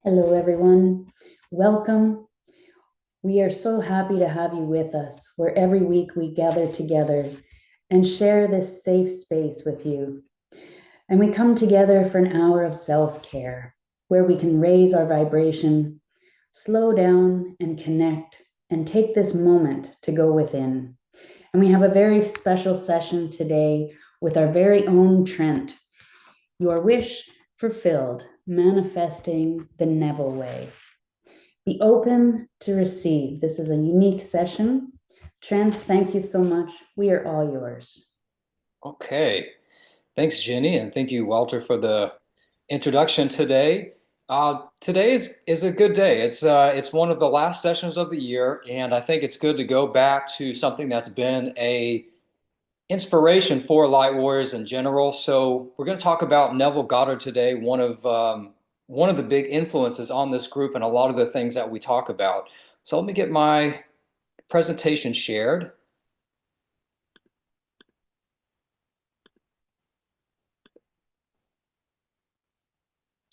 Hello, everyone. Welcome. We are so happy to have you with us, where every week we gather together and share this safe space with you. And we come together for an hour of self care, where we can raise our vibration, slow down and connect, and take this moment to go within. And we have a very special session today with our very own Trent. Your wish fulfilled, manifesting the Neville Way. Be open to receive. This is a unique session. Trent, thank you so much. We are all yours. Okay. Thanks, Jenny, and thank you, Walter, for the introduction today. Today is a good day. It's one of the last sessions of the year, and I think it's good to go back to something that's been a inspiration for light warriors in general. So we're going to talk about Neville Goddard today, one of the big influences on this group and a lot of the things that we talk about. So let me get my presentation shared.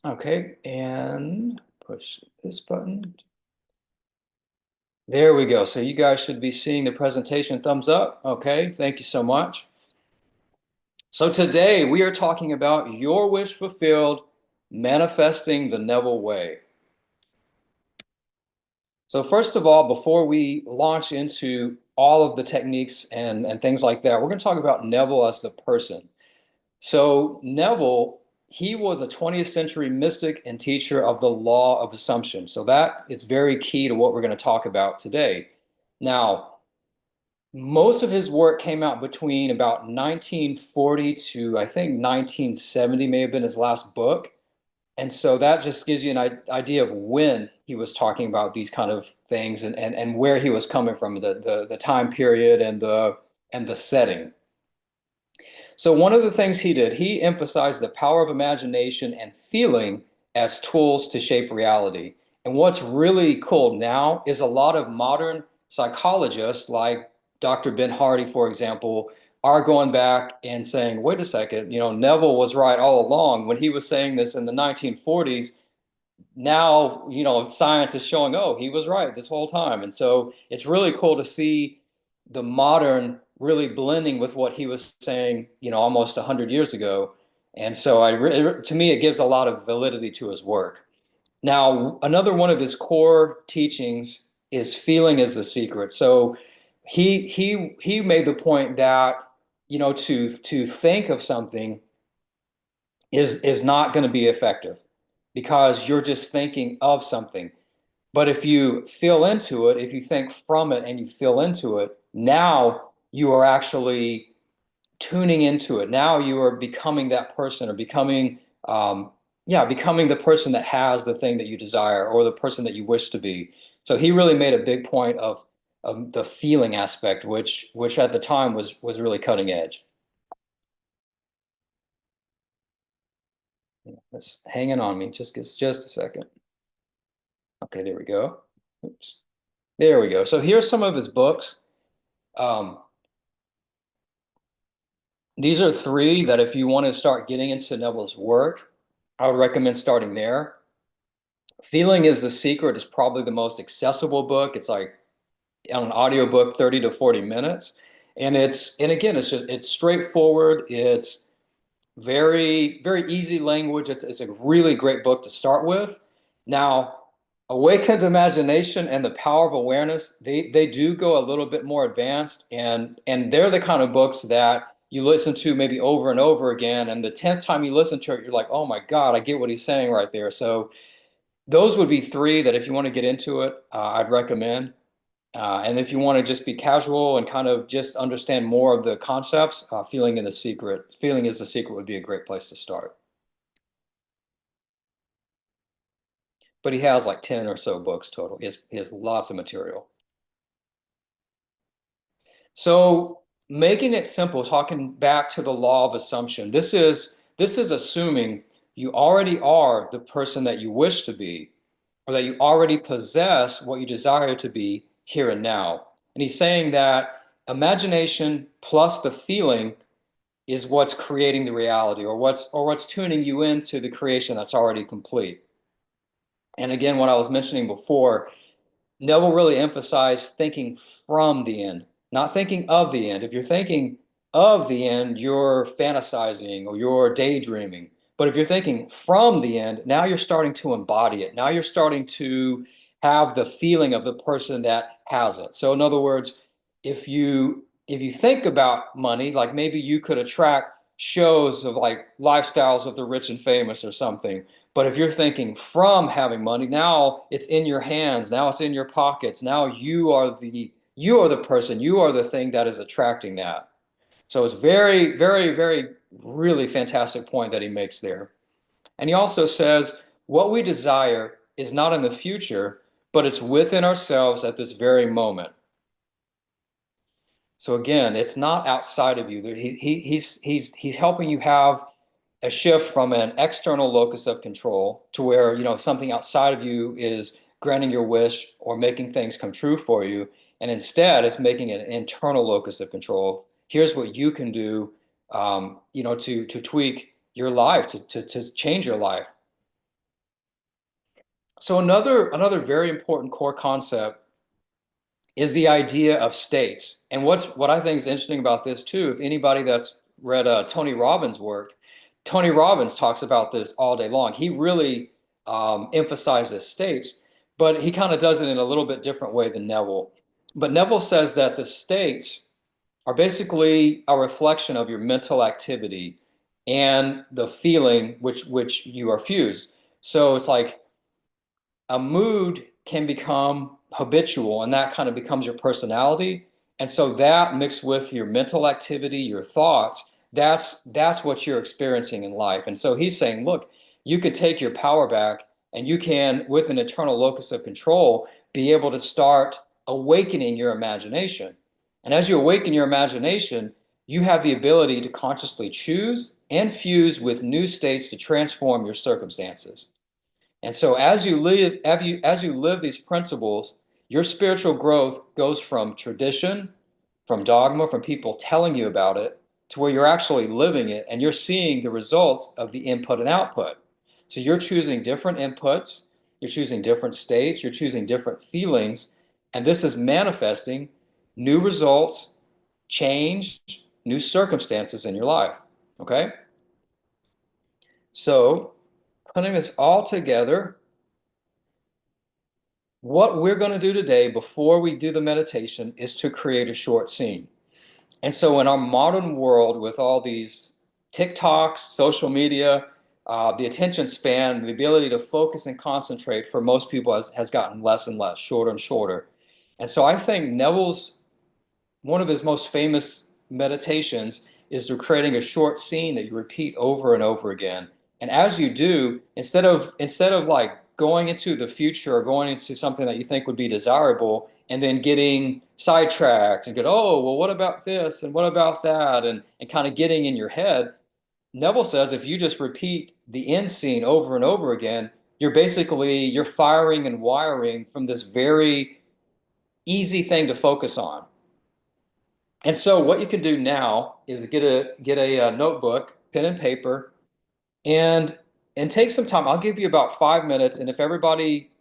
Okay, and push this button. There we go. So you guys should be seeing the presentation. Thumbs up. Okay, thank you so much. So today we are talking about your wish fulfilled, manifesting the Neville Way. So first of all, before we launch into all of the techniques and things like that, we're going to talk about Neville as the person. So Neville, he was a 20th century mystic and teacher of the law of assumption. So that is very key to what we're going to talk about today. Now, most of his work came out between about 1940 to I think 1970 may have been his last book. And so that just gives you an idea of when he was talking about these kind of things and where he was coming from, the time period and the setting. So one of the things he did, he emphasized the power of imagination and feeling as tools to shape reality. And what's really cool now is a lot of modern psychologists, like Dr. Ben Hardy, for example, are going back and saying, wait a second, Neville was right all along. When he was saying this in the 1940s, now, science is showing, oh, he was right this whole time. And so it's really cool to see the modern really blending with what he was saying, almost 100 years ago. And so to me, it gives a lot of validity to his work. Now, another one of his core teachings is feeling is the secret. So he made the point that, to think of something is not going to be effective because you're just thinking of something. But if you feel into it, if you think from it and you feel into it, now you are actually tuning into it. Now you are becoming that person or becoming the person that has the thing that you desire or the person that you wish to be. So he really made a big point of the feeling aspect, which at the time was really cutting edge. It's hanging on me. Just a second. Okay, there we go. Oops. There we go. So here's some of his books. Um, these are three that if you want to start getting into Neville's work, I would recommend starting there. Feeling is the Secret is probably the most accessible book. It's like on an audiobook, 30 to 40 minutes. And again, it's straightforward. It's very, very easy language. It's a really great book to start with. Now, Awakened Imagination and the Power of Awareness, they do go a little bit more advanced, and they're the kind of books that you listen to maybe over and over again, and the 10th time you listen to it, you're like, oh my God, I get what he's saying right there. So those would be three that if you want to get into it, I'd recommend. And if you want to just be casual and kind of just understand more of the concepts, Feeling is the Secret would be a great place to start. But he has like 10 or so books total. He has lots of material. So making it simple, talking back to the law of assumption, this is assuming you already are the person that you wish to be, or that you already possess what you desire to be here and now. And he's saying that imagination plus the feeling is what's creating the reality, or what's tuning you into the creation that's already complete. And again, what I was mentioning before, Neville really emphasized thinking from the end, not thinking of the end. If you're thinking of the end, you're fantasizing or you're daydreaming. But if you're thinking from the end, now you're starting to embody it. Now you're starting to have the feeling of the person that has it. So in other words, if you think about money, like maybe you could attract shows of like lifestyles of the rich and famous or something. But if you're thinking from having money, now it's in your hands, now it's in your pockets, now you are the person, you are the thing that is attracting that. So it's very, very, very, really fantastic point that he makes there. And he also says, what we desire is not in the future, but it's within ourselves at this very moment. So again, it's not outside of you. He's helping you have a shift from an external locus of control to where, something outside of you is granting your wish or making things come true for you. And instead, it's making an internal locus of control. Here's what you can do, to tweak your life, to change your life. So another very important core concept is the idea of states. And what I think is interesting about this too, if anybody that's read Tony Robbins' work, Tony Robbins talks about this all day long. He really emphasizes states, but he kind of does it in a little bit different way than Neville. But Neville says that the states are basically a reflection of your mental activity and the feeling which you are fused. So it's like a mood can become habitual and that kind of becomes your personality. And so that mixed with your mental activity, your thoughts, that's what you're experiencing in life. And so he's saying, look, you could take your power back and you can, with an internal locus of control, be able to start awakening your imagination. And as you awaken your imagination, you have the ability to consciously choose and fuse with new states to transform your circumstances. And so as you live these principles, your spiritual growth goes from tradition, from dogma, from people telling you about it, to where you're actually living it and you're seeing the results of the input and output. So you're choosing different inputs, you're choosing different states, you're choosing different feelings, and this is manifesting new results, change, new circumstances in your life. Okay? So putting this all together, what we're going to do today before we do the meditation is to create a short scene. And so in our modern world with all these TikToks, social media, the attention span, the ability to focus and concentrate for most people has gotten less and less, shorter and shorter. And so I think Neville's one of his most famous meditations is through creating a short scene that you repeat over and over again. And as you do, instead of like going into the future or going into something that you think would be desirable and then getting sidetracked and go, oh, well, what about this and what about that? And kind of getting in your head, Neville says if you just repeat the end scene over and over again, you're firing and wiring from this very easy thing to focus on. And so what you can do now is get a notebook, pen and paper, and take some time. I'll give you about 5 minutes, and if everybody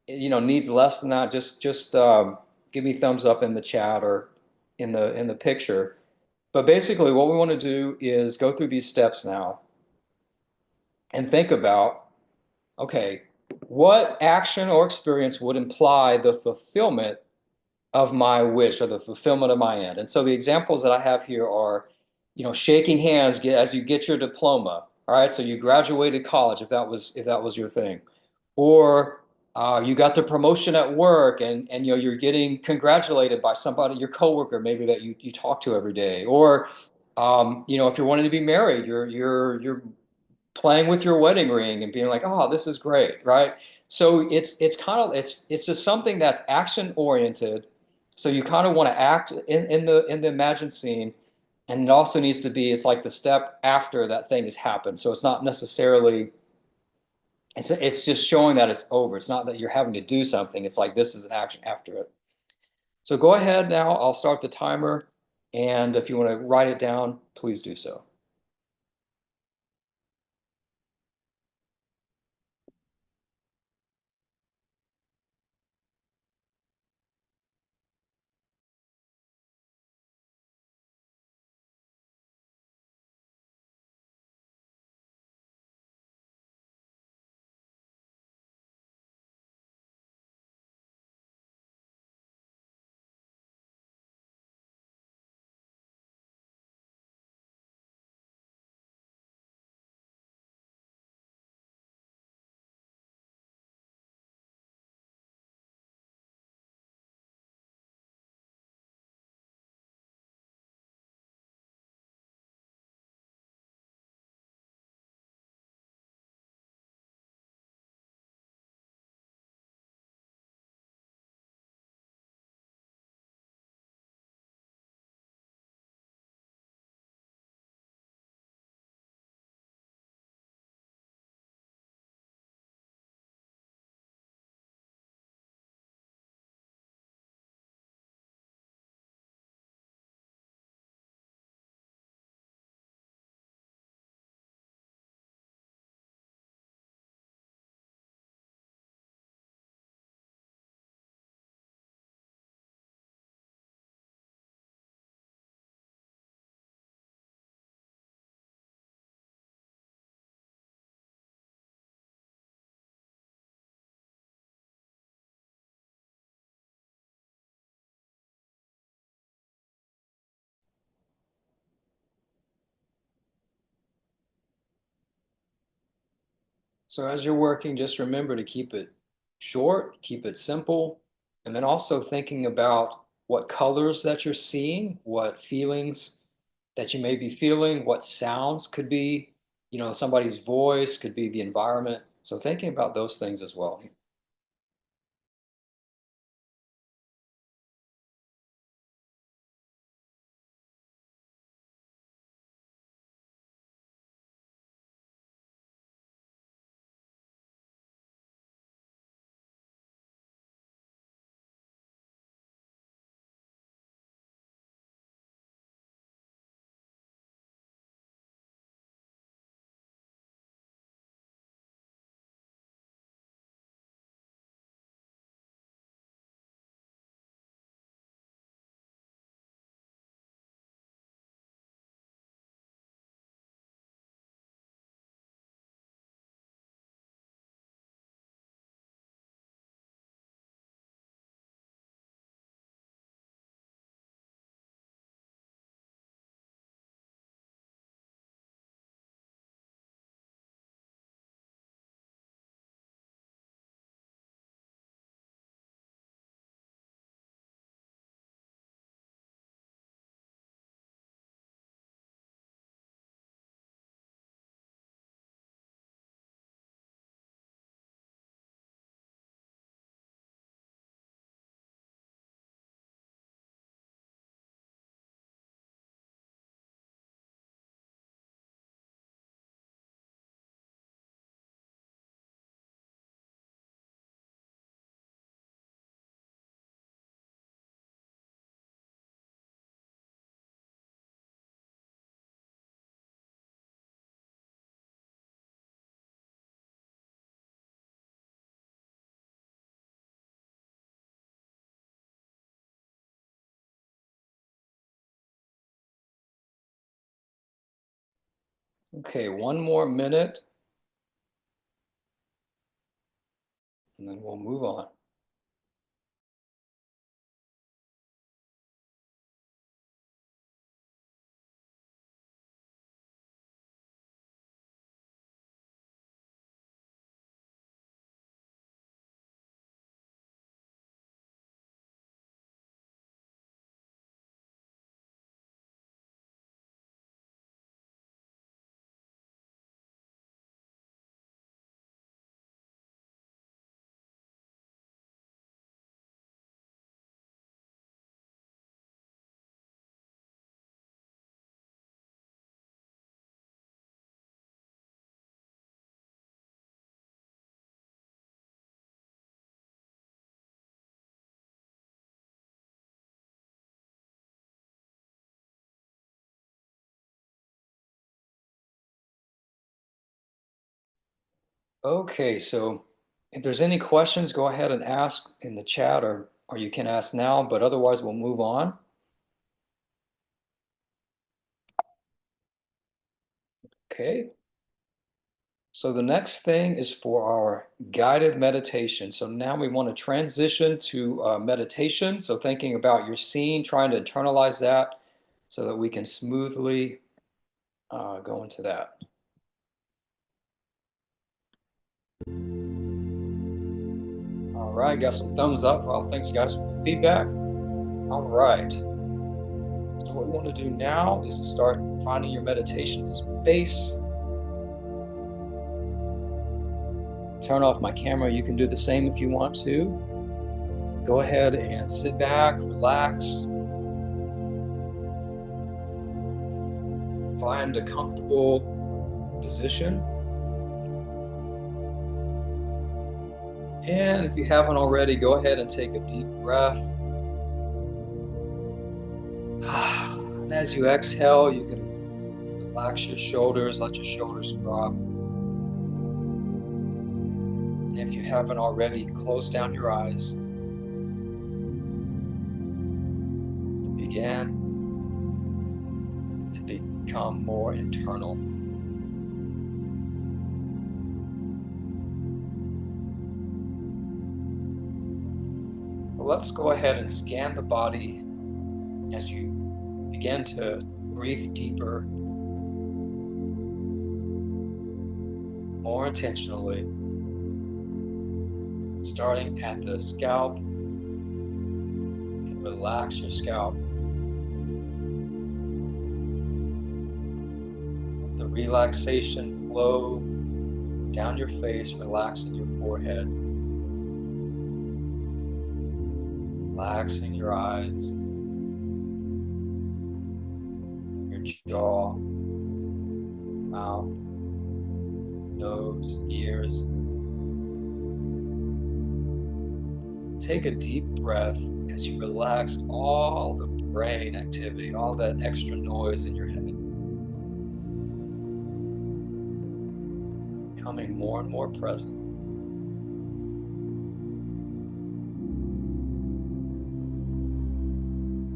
needs less than that, just give me thumbs up in the chat or in the picture. But basically, what we want to do is go through these steps now and think about, okay, what action or experience would imply the fulfillment of my wish or the fulfillment of my end. And so the examples that I have here are, shaking hands as you get your diploma. All right, so you graduated college if that was your thing, or you got the promotion at work and you're getting congratulated by somebody, your coworker maybe that you talk to every day, or if you're wanting to be married, you're playing with your wedding ring and being like, oh, this is great, right? So it's just something that's action oriented. So you kind of want to act in the imagined scene, and it also needs to be, it's like the step after that thing has happened. So it's not necessarily, it's just showing that it's over. It's not that you're having to do something. It's like this is an action after it. So go ahead now. I'll start the timer, and if you want to write it down, please do so. So as you're working, just remember to keep it short, keep it simple, and then also thinking about what colors that you're seeing, what feelings that you may be feeling, what sounds could be, somebody's voice, could be the environment. So thinking about those things as well. Okay, one more minute, and then we'll move on. Okay, so if there's any questions, go ahead and ask in the chat or you can ask now, but otherwise we'll move on. Okay. So the next thing is for our guided meditation. So now we want to transition to meditation. So thinking about your scene, trying to internalize that so that we can smoothly go into that. All right, got some thumbs up. Well, thanks guys for the feedback. All right. So what we want to do now is to start finding your meditation space. Turn off my camera. You can do the same if you want to. Go ahead and sit back, relax. Find a comfortable position. And if you haven't already, go ahead and take a deep breath. And as you exhale, you can relax your shoulders, let your shoulders drop. And if you haven't already, close down your eyes. Begin to become more internal. Let's go ahead and scan the body as you begin to breathe deeper, more intentionally, starting at the scalp. And relax your scalp. Let the relaxation flow down your face, relaxing your forehead, relaxing your eyes, your jaw, mouth, nose, ears. Take a deep breath as you relax all the brain activity, all that extra noise in your head. Becoming more and more present.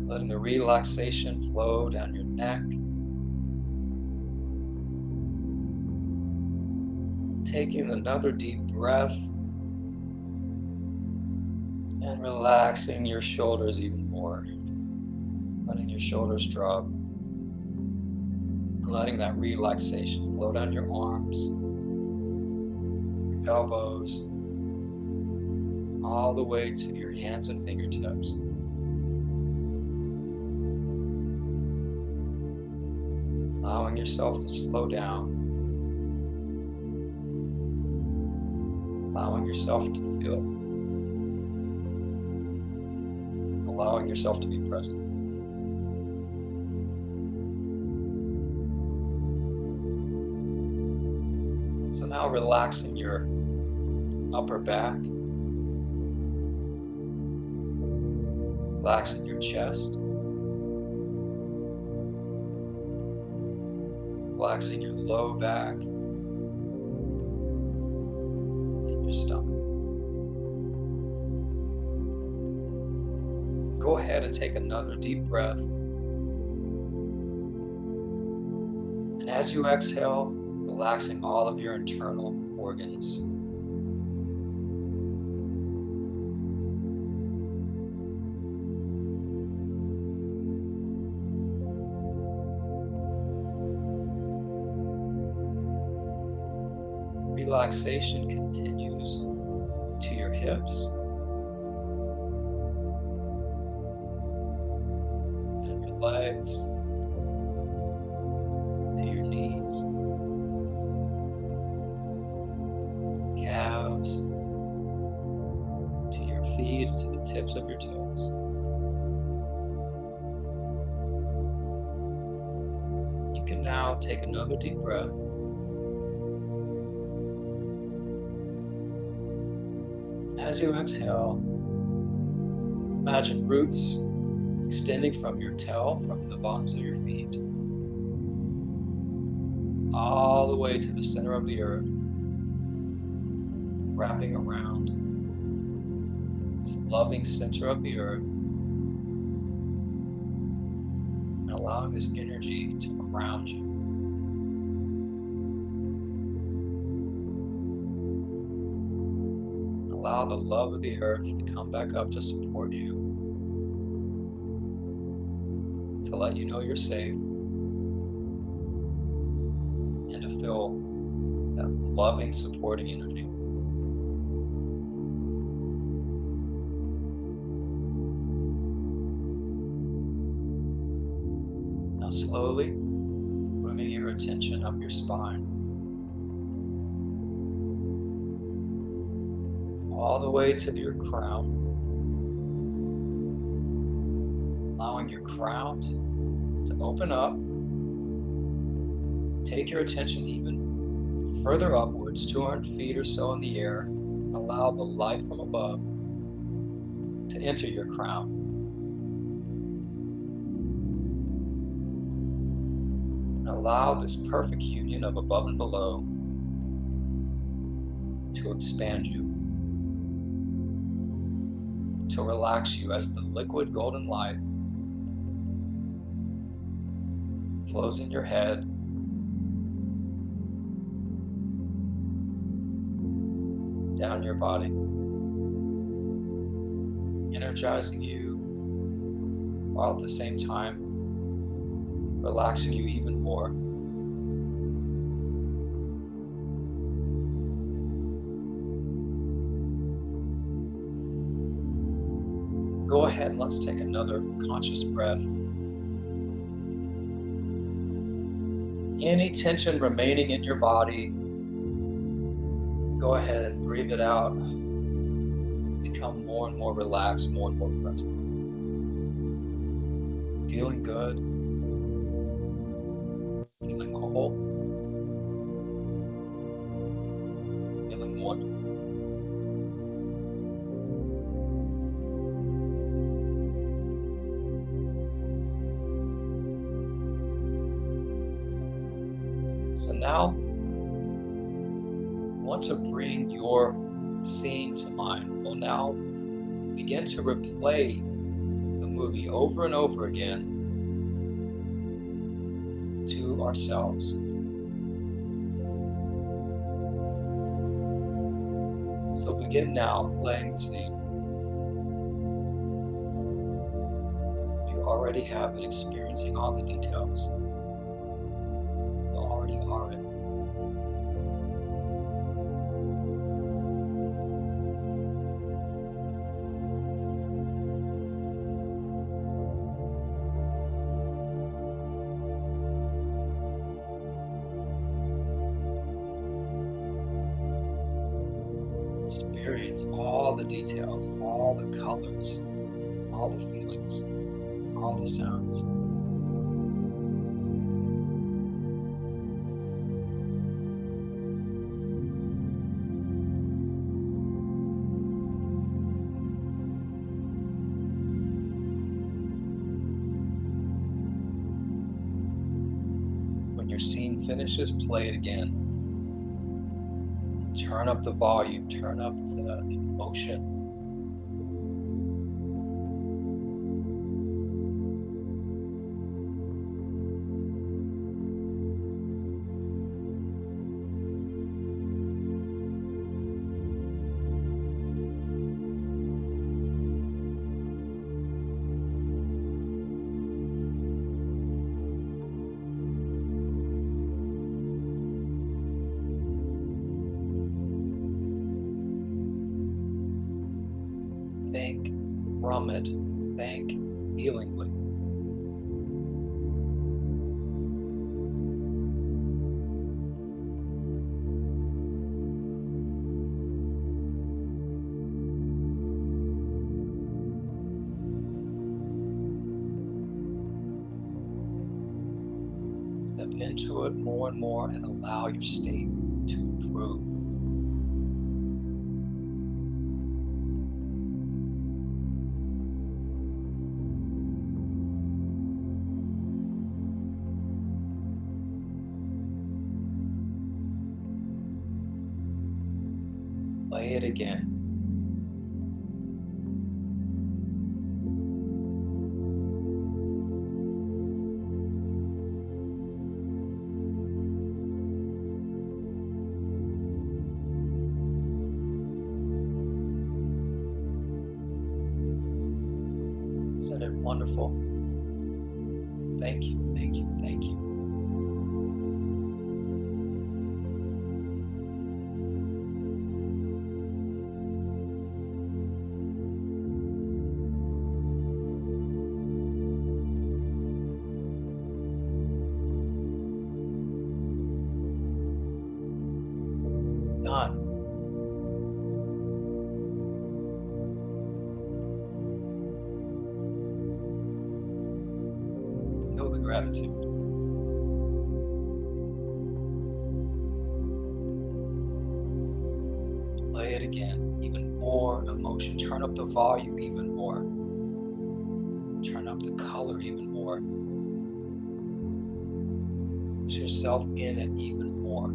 Letting the relaxation flow down your neck. Taking another deep breath and relaxing your shoulders even more. Letting your shoulders drop. Letting that relaxation flow down your arms, your elbows, all the way to your hands and fingertips. Allowing yourself to slow down. Allowing yourself to feel. Allowing yourself to be present. So now relaxing your upper back. Relaxing your chest. Relaxing your low back. And your stomach. Go ahead and take another deep breath. And as you exhale, relaxing all of your internal organs. Relaxation continues to your hips. And your legs. To your knees. Calves, to your feet, to the tips of your toes. You can now take another deep breath. As you exhale, imagine roots extending from your tail, from the bottoms of your feet, all the way to the center of the earth. Wrapping around this loving center of the earth and allowing this energy to ground you. Allow the love of the earth to come back up to support you, to let you know you're safe, and to feel that loving, supporting energy. Slowly moving your attention up your spine, all the way to your crown, allowing your crown to open up. Take your attention even further upwards, 200 feet or so in the air. Allow the light from above to enter your crown. Allow this perfect union of above and below to expand you, to relax you as the liquid golden light flows in your head, down your body, energizing you, while at the same time relaxing you even more. ahead and let's take another conscious breath. Any tension remaining in your body, go ahead and breathe it out. Become more and more relaxed, more and more present. Feeling good. Feeling whole. Feeling wonderful. So now, I want to bring your scene to mind. We'll now begin to replay the movie over and over again to ourselves. So begin now playing the scene. You already have it, experiencing all the details. You already are it. Experience all the details, all the colors, all the feelings, all the sounds. When your scene finishes, play it again. Turn up the volume, turn up the emotion. Think from it. Think healingly. Step into it more and more and allow your state to improve. Play it again. Isn't it wonderful? Thank you, thank you, thank you. It's done. Feel the gratitude. Play it again. Even more emotion. Turn up the volume even more. Turn up the color even more. Put yourself in it even more.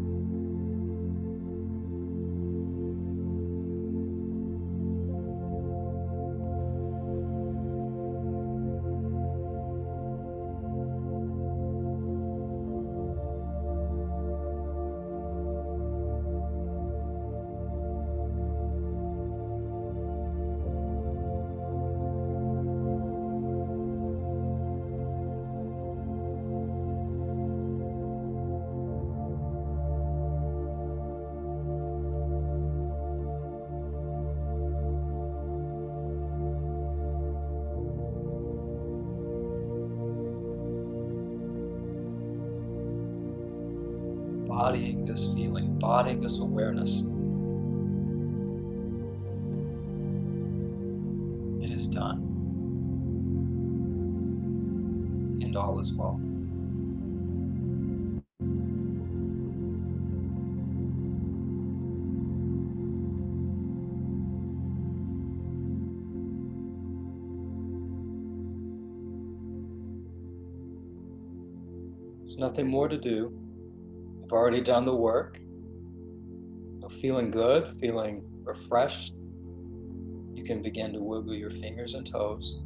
embodying this feeling, embodying this awareness. It is done. And all is well. There's nothing more to do. You've already done the work. So feeling good, feeling refreshed, you can begin to wiggle your fingers and toes.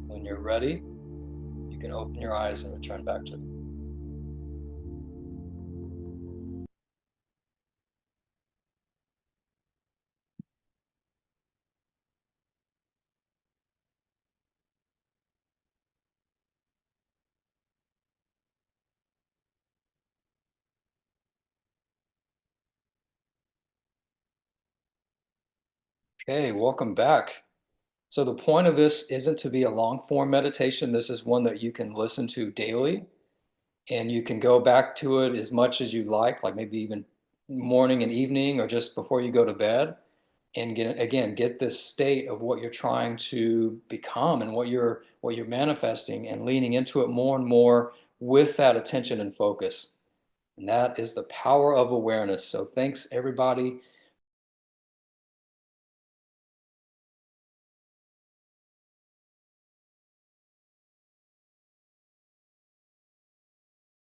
When you're ready, you can open your eyes and return back to them. Okay, welcome back. So the point of this isn't to be a long form meditation. This is one that you can listen to daily, and you can go back to it as much as you like maybe even morning and evening or just before you go to bed, and get this state of what you're trying to become and what you're manifesting, and leaning into it more and more with that attention and focus. And that is the power of awareness. So thanks everybody